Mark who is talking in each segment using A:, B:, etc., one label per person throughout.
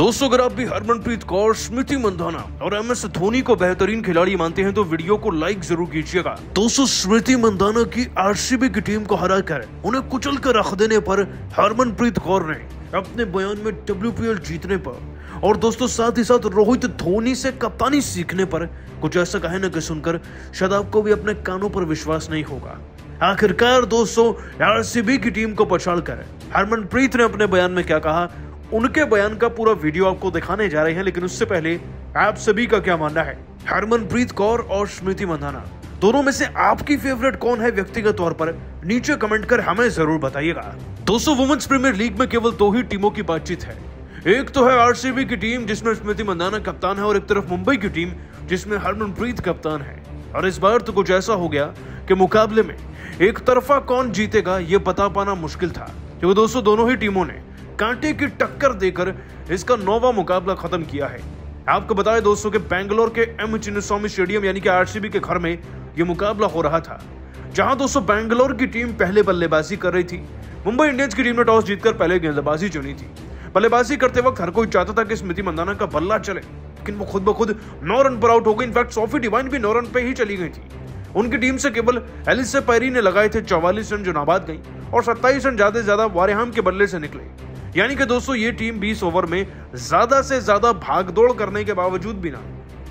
A: दोस्तों, अगर आप भी हरमनप्रीत कौर, स्मृति मंधाना और MS धोनी को बेहतरीन खिलाड़ी मानते हैं तो वीडियो को लाइक जरूर कीजिएगा। दोस्तों, स्मृति मंधाना की RCB की टीम को हराकर उन्हें कुचल कर रख देने पर हरमनप्रीत कौर ने अपने बयान में WPL जीतने पर और दोस्तों साथ ही साथ रोहित धोनी से कप्तानी सीखने पर कुछ ऐसा कहने के सुनकर शायद आपको भी अपने कानों पर विश्वास नहीं होगा। आखिरकार दोस्तों, RCB की टीम को पछाड़कर हरमनप्रीत ने अपने बयान में क्या कहा, उनके बयान का पूरा वीडियो आपको दिखाने जा रहे हैं। लेकिन उससे पहले आप सभी का क्या मानना है हरमनप्रीत कौर और स्मृति मंधाना दोनों में से आपकी फेवरेट कौन है व्यक्तिगत तौर पर, नीचे कमेंट कर हमें जरूर बताइएगा। दोस्तों, वुमेन्स प्रीमियर लीग में केवल 2 ही टीमों की बातचीत है। एक तो है RCB की टीम जिसमें स्मृति मंधाना कप्तान है और एक तरफ मुंबई की टीम जिसमें हरमनप्रीत कप्तान है। और इस बार तो कुछ ऐसा हो गया कि मुकाबले में एक तरफा कौन जीतेगा ये बता पाना मुश्किल था, क्योंकि दोस्तों दोनों ही टीमों ने कांटे की टक्कर देकर इसका 9वां मुकाबला खत्म किया है। आपको बताएं दोस्तों कि बेंगलोर के M चिन्नास्वामी स्टेडियम यानी कि RCB के घर में यह मुकाबला हो रहा था, जहां दोस्तों बेंगलोर की टीम पहले बल्लेबाजी कर रही थी। मुंबई इंडियंस की टीम ने टॉस जीतकर पहले गेंदबाजी चुनी थी। बल्लेबाजी करते वक्त हर कोई चाहता था कि स्मृति मंधाना का बल्ला चले, लेकिन वो खुद ब खुद 9 रन पर आउट हो गई। इनफैक्ट सोफी डिवाइन भी 9 रन पे ही चली गई थी। उनकी टीम से केवल एलिसा पेरी ने लगाए थे 44 रन जो नाबाद गई और 27 रन ज्यादा वारेहाम के बल्ले से निकले। यानी कि दोस्तों ये टीम 20 ओवर में ज्यादा से ज्यादा भागदौड़ करने के बावजूद भी ना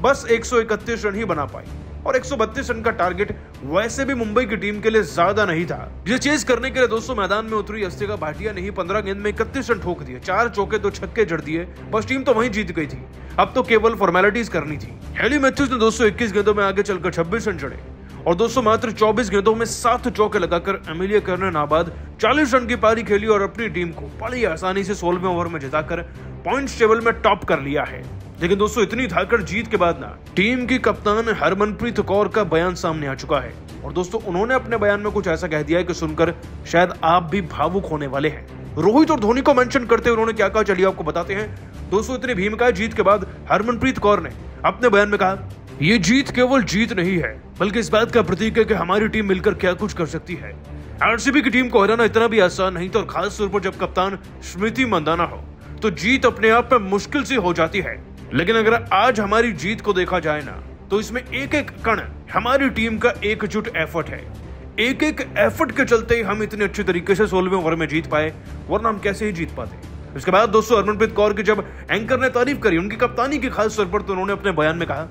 A: बस 131 रन ही बना पाई और 132 रन का टारगेट वैसे भी मुंबई की टीम के लिए ज्यादा नहीं था। जिसे चेज करने के लिए दोस्तों मैदान में उतरी अस्तिका भाटिया ने ही 15 गेंद में 31 रन ठोक दिए, 4 चौके 2 छक्के जड़ दिए। बस टीम तो वहीं जीत गई थी, अब तो केवल फॉर्मेलिटीज करनी थी। हेली मैथ्यूज ने दोस्तों 21 गेंदों में आगे चलकर 26 रन जड़े और दोस्तों मात्र 24 गेंदों में 7 चौके लगाकर एमिलिया कर्क ने नाबाद 40 रन की पारी खेली और अपनी टीम को बड़ी आसानी से 16वें ओवर में जिताकर पॉइंट्स टेबल में टॉप कर लिया है। लेकिन दोस्तों इतनी धाकड़ जीत के बाद ना टीम की कप्तान हरमनप्रीत कौर का बयान सामने आ चुका है और दोस्तों उन्होंने अपने बयान में कुछ ऐसा कह दिया है कि सुनकर शायद आप भी भावुक होने वाले हैं। रोहित और धोनी को मेंशन करते हुए उन्होंने क्या कहा, चलिए आपको बताते हैं। दोस्तों इतनी भीमकाय जीत के बाद हरमनप्रीत कौर ने अपने बयान में कहा, ये जीत केवल जीत नहीं है बल्कि इस बात का प्रतीक है कि हमारी टीम मिलकर क्या कुछ कर सकती है। RCB की टीम को हराना इतना भी आसान नहीं था और खास तौर पर जब कप्तान स्मृति मंधाना हो तो जीत अपने आप में मुश्किल सी हो जाती है। लेकिन अगर आज हमारी जीत को देखा जाए ना तो इसमें एक एक कण हमारी टीम का एकजुट एफर्ट है। एक एक एफर्ट के चलते हम इतने अच्छे तरीके से 16वें ओवर में जीत पाए, वरना हम कैसे ही जीत पाते। इसके बाद दोस्तों हरमनप्रीत कौर की जब एंकर ने तारीफ करी उनकी कप्तानी की खास तौर पर, तो उन्होंने अपने बयान में कहा,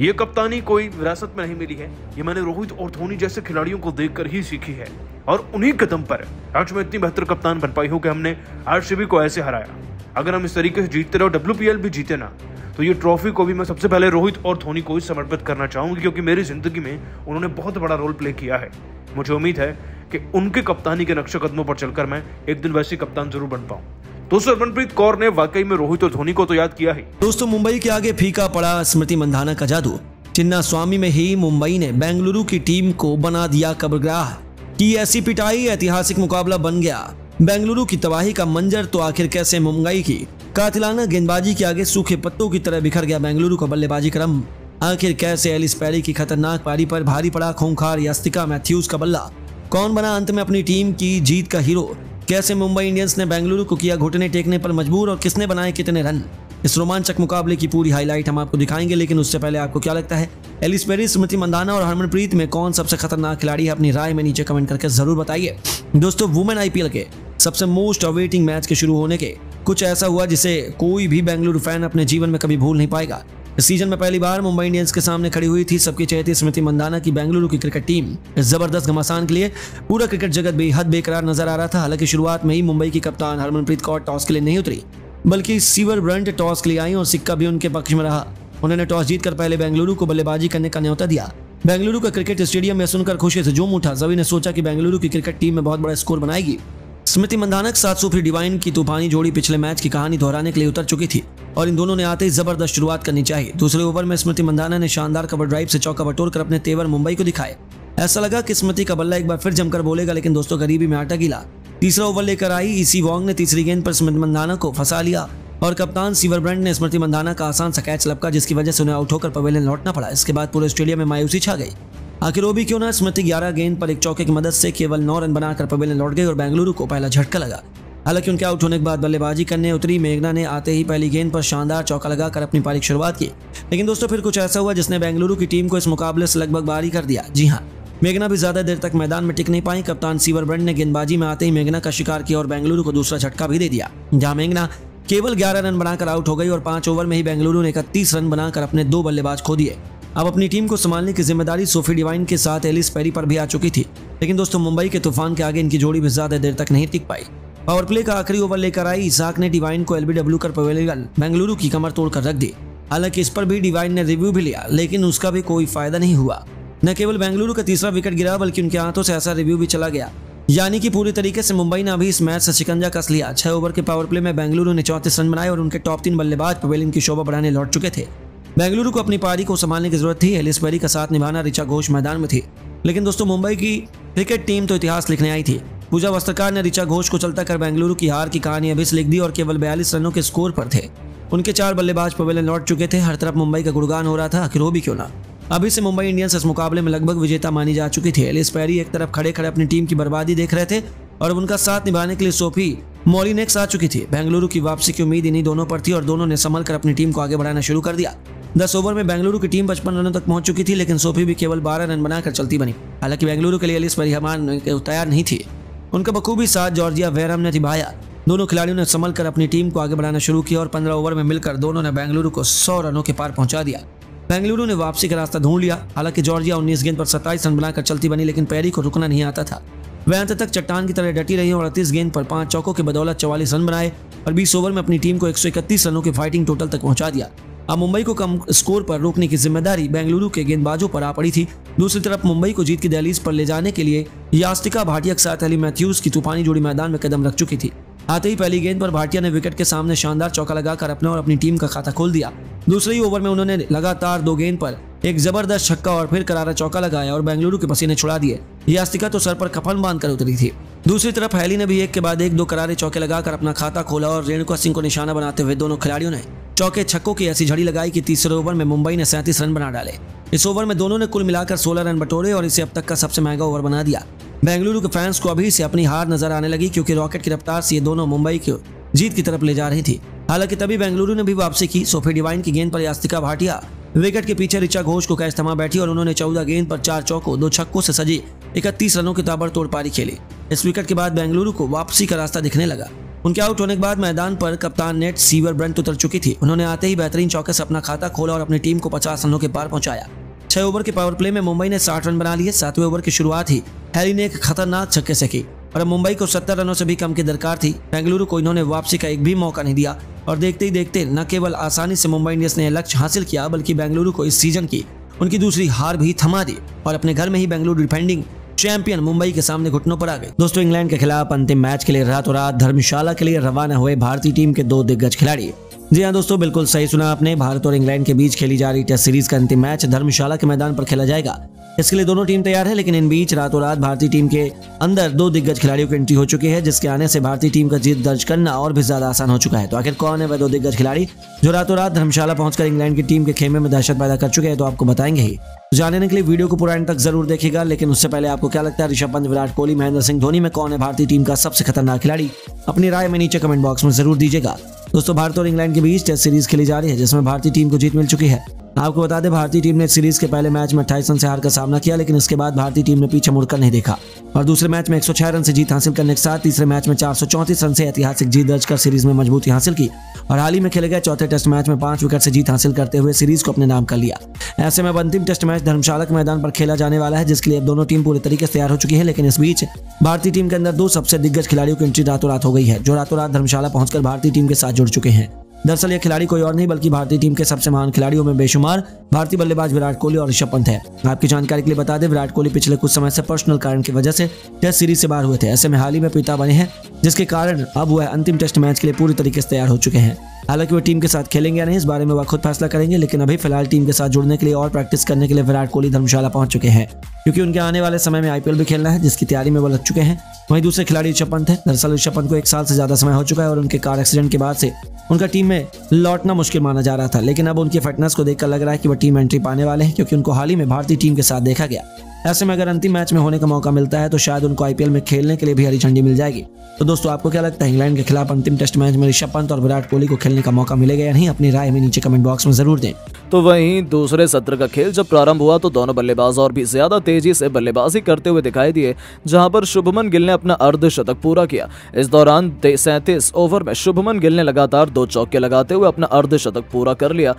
A: ये कप्तानी कोई विरासत में नहीं मिली है, ये मैंने रोहित और धोनी जैसे खिलाड़ियों को देखकर ही सीखी है और उन्हीं कदम पर आज मैं इतनी बेहतर कप्तान बन पाई हूं कि हमने RCB को ऐसे हराया। अगर हम इस तरीके से जीतते रहो, WPL भी जीते ना, तो ये ट्रॉफी को भी मैं सबसे पहले रोहित और धोनी को ही समर्पित करना चाहूंगी, क्योंकि मेरी जिंदगी में उन्होंने बहुत बड़ा रोल प्ले किया है। मुझे उम्मीद है कि उनके कप्तानी के नक्शे कदमों पर चलकर मैं एक दिन वैसी कप्तान जरूर बन पाऊं। दोस्तों हरमनप्रीत कौर ने वाकई में रोहित और धोनी को तो याद किया ही।
B: दोस्तों मुंबई के आगे फीका पड़ा स्मृति मंधाना का जादू। चिन्नास्वामी में ही मुंबई ने बेंगलुरु की टीम को बना दिया कब्रगाह की ऐसी पिटाई, ऐतिहासिक मुकाबला बन गया। बेंगलुरु की तबाही का मंजर तो आखिर कैसे मुंबई की कातिलाना गेंदबाजी के आगे सूखे पत्तों की तरह बिखर गया बेंगलुरु का बल्लेबाजी क्रम। आखिर कैसे एलिस पेरी की खतरनाक पारी पर भारी पड़ा खूंखार अस्तिका मैथ्यूज का बल्ला। कौन बना अंत में अपनी टीम की जीत का हीरो। कैसे मुंबई इंडियंस ने बेंगलुरु को किया घुटने टेकने पर मजबूर और किसने बनाए कितने रन। इस रोमांचक मुकाबले की पूरी हाईलाइट हम आपको दिखाएंगे, लेकिन उससे पहले आपको क्या लगता है एलिस पेरी, स्मृति मंधाना और हरमनप्रीत में कौन सबसे खतरनाक खिलाड़ी है, अपनी राय में नीचे कमेंट करके जरूर बताइए। दोस्तों वुमेन IPL के सबसे मोस्ट अवेटिंग मैच के शुरू होने के कुछ ऐसा हुआ जिसे कोई भी बेंगलुरु फैन अपने जीवन में कभी भूल नहीं पाएगा। इस सीजन में पहली बार मुंबई इंडियंस के सामने खड़ी हुई थी सबकी चहेती स्मृति मंधाना की बेंगलुरु की क्रिकेट टीम। इस जबरदस्त घमासान के लिए पूरा क्रिकेट जगत बेहद बेकरार नजर आ रहा था। हालांकि शुरुआत में ही मुंबई की कप्तान हरमनप्रीत कौर टॉस के लिए नहीं उतरी, बल्कि सीवर ब्रंट टॉस के लिए आई और सिक्का भी उनके पक्ष में रहा। उन्होंने टॉस जीतकर पहले बेंगलुरु को बल्लेबाजी करने का न्योता दिया। बेंगलुरु का क्रिकेट स्टेडियम में सुनकर खुशी से झूम उठा। सभी ने सोचा कि बेंगलुरु की क्रिकेट टीम में बहुत बड़ा स्कोर बनाएगी। स्मृति मंधाना के साथ सोफी डिवाइन की तूफानी जोड़ी पिछले मैच की कहानी दोहराने के लिए उतर चुकी थी और इन दोनों ने आते ही जबरदस्त शुरुआत करनी चाहिए। दूसरे ओवर में स्मृति मंधाना ने शानदार कवर ड्राइव से चौका बटोरकर अपने तेवर मुंबई को दिखाए। ऐसा लगा कि स्मृति का बल्ला एक बार फिर जमकर बोलेगा, लेकिन दोस्तों गरीबी में आटा गिला। तीसरा ओवर लेकर आई ईसी वॉन्ग ने तीसरी गेंद पर स्मृति मंधाना को फंसा लिया और कप्तान सीवर ब्रंट ने स्मृति मंधाना का आसान सा कैच लपका, जिसकी वजह से उन्हें आउट होकर पवेलियन लौटना पड़ा। इसके बाद पूरे स्टेडियम में मायूसी छा गई। आखिर वो भी क्यों ना, स्मृति 11 गेंद पर एक चौके की मदद से केवल 9 रन बनाकर पवेलियन लौट गई और बेंगलुरु को पहला झटका लगा। हालांकि उनके आउट होने के बाद बल्लेबाजी करने उतरी मेघना ने आते ही पहली गेंद पर शानदार चौका लगाकर अपनी पारी की शुरुआत की। लेकिन दोस्तों फिर कुछ ऐसा हुआ जिसने बेंगलुरु की टीम को इस मुकाबले से लगभग बाहरी कर दिया। जी हाँ, मेघना भी ज्यादा देर तक मैदान में टिक नहीं पाई। कप्तान सीवर ब्रंट ने गेंदबाजी में आते ही मेघना का शिकार किया और बेंगलुरु को दूसरा झटका भी दे दिया, जहां मेघना केवल 11 रन बनाकर आउट हो गई और 5 ओवर में ही बेंगलुरु ने 31 रन बनाकर अपने 2 बल्लेबाज खो दिए। अब अपनी टीम को संभालने की जिम्मेदारी सोफी डिवाइन के साथ एलिस पेरी पर भी आ चुकी थी। लेकिन दोस्तों मुंबई के तूफान के आगे इनकी जोड़ी भी ज्यादा देर तक नहीं टिक पाई। पावर प्ले का आखिरी ओवर लेकर आई इसाक ने डिवाइन को एलबीडब्ल्यू कर पवेलियन बेंगलुरु की कमर तोड़कर रख दी। हालांकि इस पर भी डिवाइन ने रिव्यू भी लिया, लेकिन उसका भी कोई फायदा नहीं हुआ। न केवल बेंगलुरु का तीसरा विकेट गिरा बल्कि उनके हाथों से ऐसा रिव्यू भी चला गया, यानी कि पूरी तरीके से मुंबई ने अभी इस मैच से शिकंजा कस लिया। 6 ओवर के पावर प्ले में बेंगलुरु ने 34 रन बनाए और उनके टॉप 3 बल्लेबाज पवेलियन की शोभा बढ़ाने लौट चुके थे। बेंगलुरु को अपनी पारी को संभालने की जरूरत थी। एलिस पेरी का साथ निभाना ऋचा घोष मैदान में थी। लेकिन दोस्तों मुंबई की क्रिकेट टीम तो इतिहास लिखने आई थी। पूजा वस्त्रकार ने ऋचा घोष को चलता कर बेंगलुरु की हार की कहानी अभी से लिख दी और केवल 42 रनों के स्कोर पर थे। उनके 4 बल्लेबाज पवेलियन लौट चुके थे। हर तरफ मुंबई का गुणगान हो रहा था, आखिर हो भी क्यों ना। अभी से मुंबई इंडियंस इस मुकाबले में लगभग विजेता मानी जा चुकी थी। एलिस पेरी एक तरफ खड़े खड़े अपनी टीम की बर्बादी देख रहे थे और उनका साथ निभाने के लिए सोफी मोलिनेक्स आ चुकी थी। बेंगलुरु की वापसी की उम्मीद इन्हीं दोनों पर थी और दोनों ने संभल कर अपनी टीम को आगे बढ़ाना शुरू कर दिया। 10 ओवर में बेंगलुरु की टीम 55 रनों तक पहुंच चुकी थी, लेकिन सोफी भी केवल 12 रन बनाकर चलती बनी। हालांकि बेंगलुरु के लिए एलिस पेरी तैयार नहीं थी। उनका बखूबी साथ जॉर्जिया वेरहम ने निभाया। दोनों खिलाड़ियों ने संभल कर अपनी टीम को आगे बढ़ाना शुरू किया और 15 ओवर में मिलकर दोनों ने बेंगलुरु को 100 रनों के पार पहुंचा दिया। बेंगलुरु ने वापसी का रास्ता ढूंढ लिया। हालांकि जॉर्जिया 19 गेंद पर 27 रन बनाकर चलती बनी, लेकिन पेरी को रुकना नहीं आता था। वह अंत तक चट्टान की तरह डटी रही और 38 गेंद पर 5 चौकों की बदौलत 44 रन बनाए और 20 ओवर में अपनी टीम को 131 रनों के फाइटिंग टोटल तक पहुंचा दिया। अब मुंबई को कम स्कोर पर रोकने की जिम्मेदारी बेंगलुरु के गेंदबाजों पर आ पड़ी थी। दूसरी तरफ मुंबई को जीत की दहलीज पर ले जाने के लिए यास्तिका भाटिया के साथ एली मैथ्यूज की तूफानी जोड़ी मैदान में कदम रख चुकी थी। आते ही पहली गेंद पर भाटिया ने विकेट के सामने शानदार चौका लगाकर अपने और अपनी टीम का खाता खोल दिया। दूसरे ही ओवर में उन्होंने लगातार 2 गेंद पर एक जबरदस्त छक्का और फिर करारा चौका लगाया और बेंगलुरु के पसीने छुड़ा दिए। यास्तिका तो सर पर कफन बांधकर उतरी थी। दूसरी तरफ हैली ने भी एक के बाद एक 2 करारे चौके लगाकर अपना खाता खोला और रेणुका सिंह को निशाना बनाते हुए दोनों खिलाड़ियों ने चौके छक्कों की ऐसी झड़ी लगाई कि तीसरे ओवर में मुंबई ने 37 रन बना डाले। इस ओवर में दोनों ने कुल मिलाकर 16 रन बटोरे और इसे अब तक का सबसे महंगा ओवर बना दिया। बेंगलुरु के फैंस को अभी से अपनी हार नजर आने लगी, क्योंकि रॉकेट की रफ्तार से ये दोनों मुंबई की जीत की तरफ ले जा रही थी। हालांकि तभी बेंगलुरु ने भी वापसी की। सोफी डिवाइन की गेंद पर यास्तिका भाटिया विकेट के पीछे ऋचा घोष को कैच थमा बैठी और उन्होंने 14 गेंद पर 4 चौकों 2 छक्कों से सजी 31 रनों की ताबड़तोड़ पारी खेली। इस विकेट के बाद बेंगलुरु को वापसी का रास्ता दिखने लगा। उनके आउट होने के बाद मैदान पर कप्तान नेट सीवर ब्रंट उतर चुकी थी। उन्होंने आते ही बेहतरीन चौके से अपना खाता खोला और अपनी टीम को 50 रनों के पार पहुंचाया। 6 ओवर के पावर प्ले में मुंबई ने 60 रन बना लिए। 7वें ओवर की शुरुआत ही हैरी ने एक खतरनाक छक्के से की और अब मुंबई को 70 रनों से भी कम की दरकार थी। बेंगलुरु को इन्होंने वापसी का एक भी मौका नहीं दिया और देखते ही देखते न केवल आसानी से मुंबई इंडियंस ने लक्ष्य हासिल किया, बल्कि बेंगलुरु को इस सीजन की उनकी दूसरी हार भी थमा दी और अपने घर में ही बेंगलुरु डिफेंडिंग चैंपियन मुंबई के सामने घुटनों पर आ गए। दोस्तों इंग्लैंड के खिलाफ अंतिम मैच के लिए रातों रात धर्मशाला के लिए रवाना हुए भारतीय टीम के 2 दिग्गज खिलाड़ी। जी हाँ दोस्तों, बिल्कुल सही सुना आपने। भारत और इंग्लैंड के बीच खेली जा रही टेस्ट सीरीज का अंतिम मैच धर्मशाला के मैदान पर खेला जाएगा। इसके लिए दोनों टीम तैयार है, लेकिन इन बीच रातों रात भारतीय टीम के अंदर 2 दिग्गज खिलाड़ियों की एंट्री हो चुकी है, जिसके आने से भारतीय टीम का जीत दर्ज करना और भी ज्यादा आसान हो चुका है। तो आखिर कौन है वह 2 दिग्गज खिलाड़ी जो रातों रात धर्मशाला पहुंचकर इंग्लैंड की टीम के खेमे में दहशत पैदा कर चुके हैं? तो आपको बताएंगे ही। जानने के लिए वीडियो को पूरा एंड तक जरूर देखिएगा। लेकिन उससे पहले आपको क्या लगता है, ऋषभ पंत, विराट कोहली, महेंद्र सिंह धोनी में कौन है भारतीय टीम का सबसे खतरनाक खिलाड़ी? अपनी राय में नीचे कमेंट बॉक्स में जरूर दीजिएगा। दोस्तों भारत और इंग्लैंड के बीच टेस्ट सीरीज खेली जा रही है, जिसमें भारतीय टीम को जीत मिल चुकी है। आपको बता दें, भारतीय टीम ने सीरीज के पहले मैच में 28 रन से हार का सामना किया, लेकिन इसके बाद भारतीय टीम ने पीछे मुड़कर नहीं देखा और दूसरे मैच में 106 रन से जीत हासिल करने के साथ तीसरे मैच में 434 रन से ऐतिहासिक जीत दर्ज कर सीरीज में मजबूती हासिल की और हाल ही में खेले गए चौथे टेस्ट मैच में 5 विकेट से जीत हासिल करते हुए सीरीज को अपने नाम कर लिया। ऐसे में अंतिम टेस्ट मैच धर्मशाला के मैदान पर खेला जाने वाला है, जिसके लिए अब दोनों टीम पूरी तरीके से तैयार हो चुकी है। लेकिन इस बीच भारतीय टीम के अंदर 2 सबसे दिग्गज खिलाड़ियों की एंट्री रातों रात हो गई है, जो रातों रात धर्मशाला पहुंचकर भारतीय टीम के साथ जुड़ चुके हैं। दरअसल ये खिलाड़ी कोई और नहीं बल्कि भारतीय टीम के सबसे महान खिलाड़ियों में बेशुमार भारतीय बल्लेबाज विराट कोहली और ऋषभ पंत है। आपकी जानकारी के लिए बता दें, विराट कोहली पिछले कुछ समय से पर्सनल कारण की वजह से टेस्ट सीरीज से बाहर हुए थे। ऐसे में हाल ही में पिता बने हैं, जिसके कारण अब वह अंतिम टेस्ट मैच के लिए पूरी तरीके से तैयार हो चुके हैं। हालांकि वो टीम के साथ खेलेंगे या नहीं, इस बारे में वह खुद फैसला करेंगे, लेकिन अभी फिलहाल टीम के साथ जुड़ने के लिए और प्रैक्टिस करने के लिए विराट कोहली धर्मशाला पहुंच चुके हैं, क्योंकि उनके आने वाले समय में आईपीएल भी खेलना है, जिसकी तैयारी में वो लग चुके हैं। वहीं दूसरे खिलाड़ी ऋषभ पंत है। दरअसल ऋषभ पंत को 1 साल से ज्यादा समय हो चुका है और उनके कार एक्सीडेंट के बाद से उनका टीम में लौटना मुश्किल माना जा रहा था, लेकिन अब उनकी फिटनेस को देखकर लग रहा है कि वो टीम एंट्री पाने वाले हैं, क्योंकि उनको हाल ही में भारतीय टीम के साथ देखा गया। ऐसे में अगर अंतिम मैच में होने का मौका मिलता है तो शायद उनको आईपीएल में खेलने के लिए भी हरी झंडी मिल जाएगी। तो दोस्तों, आपको क्या लगता है, इंग्लैंड के खिलाफ अंतिम टेस्ट मैच में ऋषभ पंत और विराट कोहली को खेलने का मौका मिलेगा या नहीं? अपनी राय हमें नीचे कमेंट बॉक्स में जरूर दें।
C: तो वहीं दूसरे सत्र का खेल जब प्रारंभ हुआ तो दोनों बल्लेबाज और भी ज्यादा तेजी से बल्लेबाजी करते हुए दिखाई दिए, जहां पर शुभमन गिल ने अपना अर्धशतक पूरा किया। इस दौरान 37 ओवर में शुभमन गिल ने लगातार 2 चौके लगाते हुए अपना अर्धशतक पूरा कर लिया।